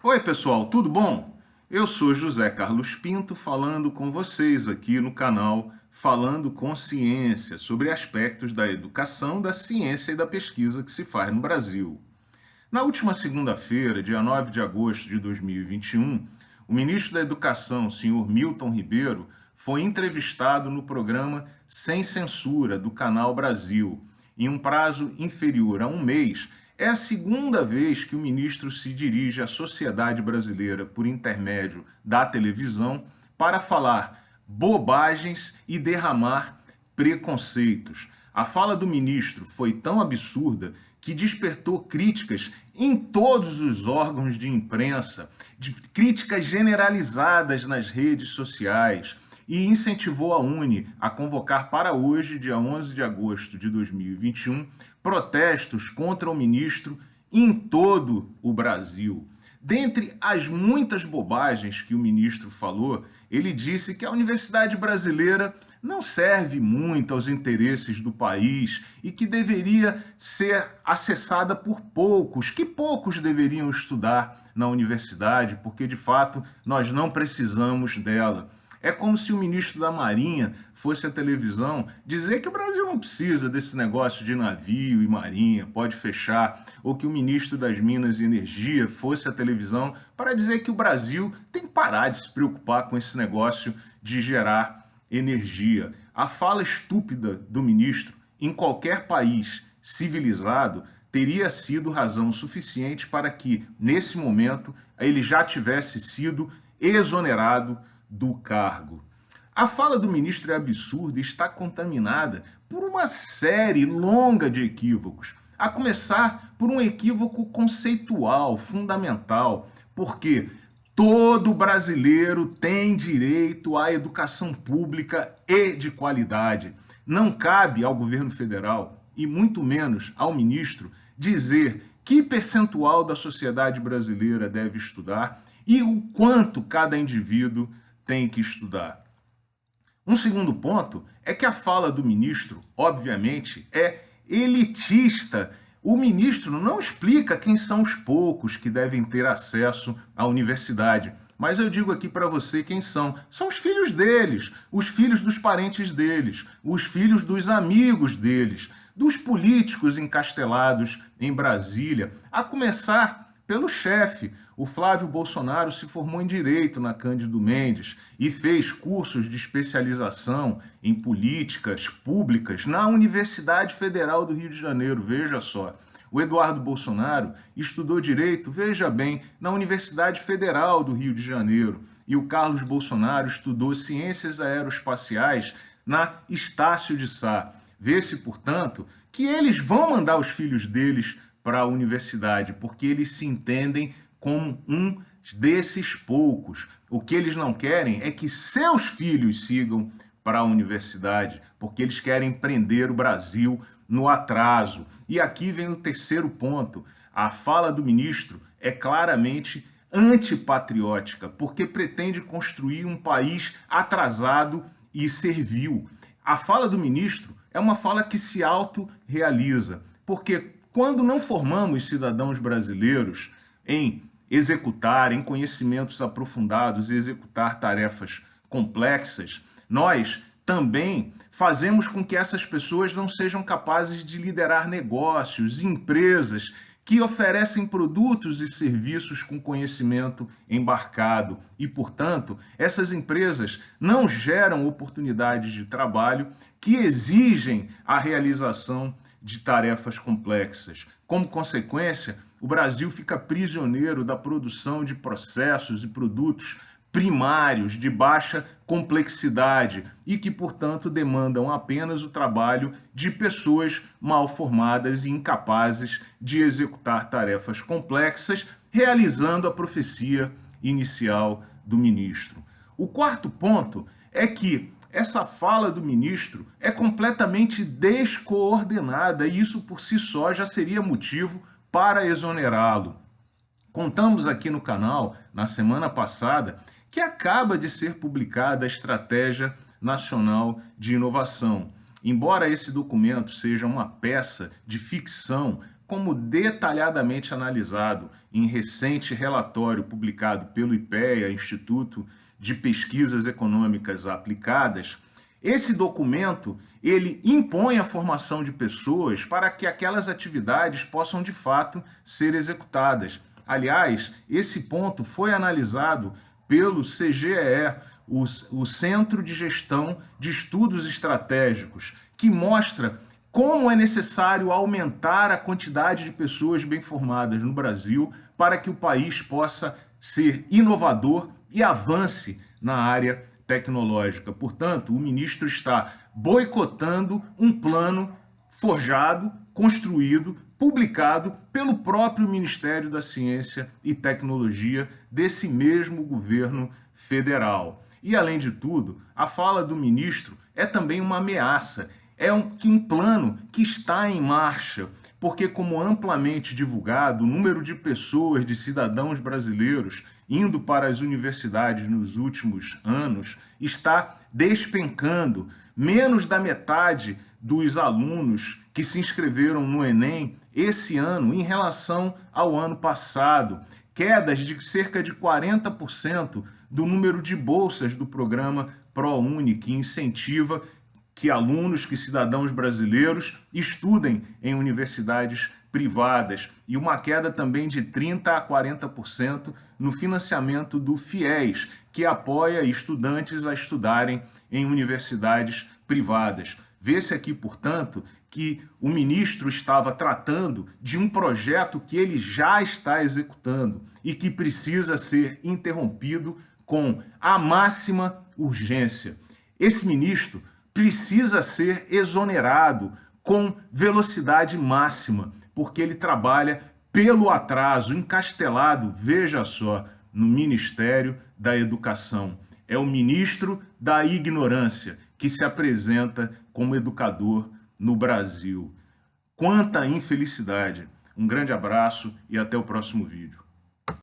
Oi, pessoal, tudo bom? Eu sou José Carlos Pinto falando com vocês aqui no canal Falando com Ciência sobre aspectos da educação, da ciência e da pesquisa que se faz no Brasil. Na última segunda-feira, dia 9 de agosto de 2021, o ministro da Educação, senhor Milton Ribeiro, foi entrevistado no programa Sem Censura do Canal Brasil. Em um prazo inferior a um mês, é a segunda vez que o ministro se dirige à sociedade brasileira por intermédio da televisão para falar bobagens e derramar preconceitos. A fala do ministro foi tão absurda que despertou críticas em todos os órgãos de imprensa, críticas generalizadas nas redes sociais, e incentivou a UNE a convocar para hoje, dia 11 de agosto de 2021, protestos contra o ministro em todo o Brasil. Dentre as muitas bobagens que o ministro falou, ele disse que a universidade brasileira não serve muito aos interesses do país e que deveria ser acessada por poucos, que poucos deveriam estudar na universidade, porque de fato nós não precisamos dela. É como se o ministro da Marinha fosse à televisão dizer que o Brasil não precisa desse negócio de navio e marinha, pode fechar, ou que o ministro das Minas e Energia fosse à televisão para dizer que o Brasil tem que parar de se preocupar com esse negócio de gerar energia. A fala estúpida do ministro em qualquer país civilizado teria sido razão suficiente para que, nesse momento, ele já tivesse sido exonerado do cargo. A fala do ministro é absurda e está contaminada por uma série longa de equívocos, a começar por um equívoco conceitual, fundamental, porque todo brasileiro tem direito à educação pública e de qualidade. Não cabe ao governo federal, e muito menos ao ministro, dizer que percentual da sociedade brasileira deve estudar e o quanto cada indivíduo tem que estudar. Um segundo ponto é que a fala do ministro, obviamente, é elitista. O ministro não explica quem são os poucos que devem ter acesso à universidade. Mas eu digo aqui para você quem são. São os filhos deles, os filhos dos parentes deles, os filhos dos amigos deles, dos políticos encastelados em Brasília, a começar pelo chefe. O Flávio Bolsonaro se formou em Direito na Cândido Mendes e fez cursos de especialização em políticas públicas na Universidade Federal do Rio de Janeiro, veja só. O Eduardo Bolsonaro estudou Direito, veja bem, na Universidade Federal do Rio de Janeiro. E o Carlos Bolsonaro estudou Ciências Aeroespaciais na Estácio de Sá. Vê-se, portanto, que eles vão mandar os filhos deles para a universidade, porque eles se entendem como um desses poucos. O que eles não querem é que seus filhos sigam para a universidade, porque eles querem prender o Brasil no atraso. E aqui vem o terceiro ponto. A fala do ministro é claramente antipatriótica, porque pretende construir um país atrasado e servil. A fala do ministro é uma fala que se autorrealiza, porque quando não formamos cidadãos brasileiros em executar, em conhecimentos aprofundados e executar tarefas complexas, nós também fazemos com que essas pessoas não sejam capazes de liderar negócios, empresas que oferecem produtos e serviços com conhecimento embarcado. E, portanto, essas empresas não geram oportunidades de trabalho que exigem a realização de tarefas complexas. Como consequência, o Brasil fica prisioneiro da produção de processos e produtos primários de baixa complexidade e que, portanto, demandam apenas o trabalho de pessoas mal formadas e incapazes de executar tarefas complexas, realizando a profecia inicial do ministro. O quarto ponto é que essa fala do ministro é completamente descoordenada e isso por si só já seria motivo para exonerá-lo. Contamos aqui no canal, na semana passada, que acaba de ser publicada a Estratégia Nacional de Inovação. Embora esse documento seja uma peça de ficção como detalhadamente analisado em recente relatório publicado pelo IPEA, Instituto de Pesquisas Econômicas Aplicadas, esse documento, ele impõe a formação de pessoas para que aquelas atividades possam, de fato, ser executadas. Aliás, esse ponto foi analisado pelo CGEE, o Centro de Gestão de Estudos Estratégicos, que mostra como é necessário aumentar a quantidade de pessoas bem formadas no Brasil para que o país possa ser inovador e avance na área tecnológica. Portanto, o ministro está boicotando um plano forjado, construído, publicado pelo próprio Ministério da Ciência e Tecnologia desse mesmo governo federal. E, além de tudo, a fala do ministro é também uma ameaça. É um plano que está em marcha, porque, como amplamente divulgado, o número de pessoas, de cidadãos brasileiros indo para as universidades nos últimos anos está despencando. Menos da metade dos alunos que se inscreveram no Enem esse ano em relação ao ano passado. Quedas de cerca de 40% do número de bolsas do programa ProUni, que incentiva que alunos, que cidadãos brasileiros estudem em universidades privadas, e uma queda também de 30% a 40% no financiamento do FIES, que apoia estudantes a estudarem em universidades privadas. Vê-se aqui, portanto, que o ministro estava tratando de um projeto que ele já está executando e que precisa ser interrompido com a máxima urgência. Esse ministro precisa ser exonerado com velocidade máxima, porque ele trabalha pelo atraso, encastelado, veja só, no Ministério da Educação. É o ministro da ignorância que se apresenta como educador no Brasil. Quanta infelicidade! Um grande abraço e até o próximo vídeo.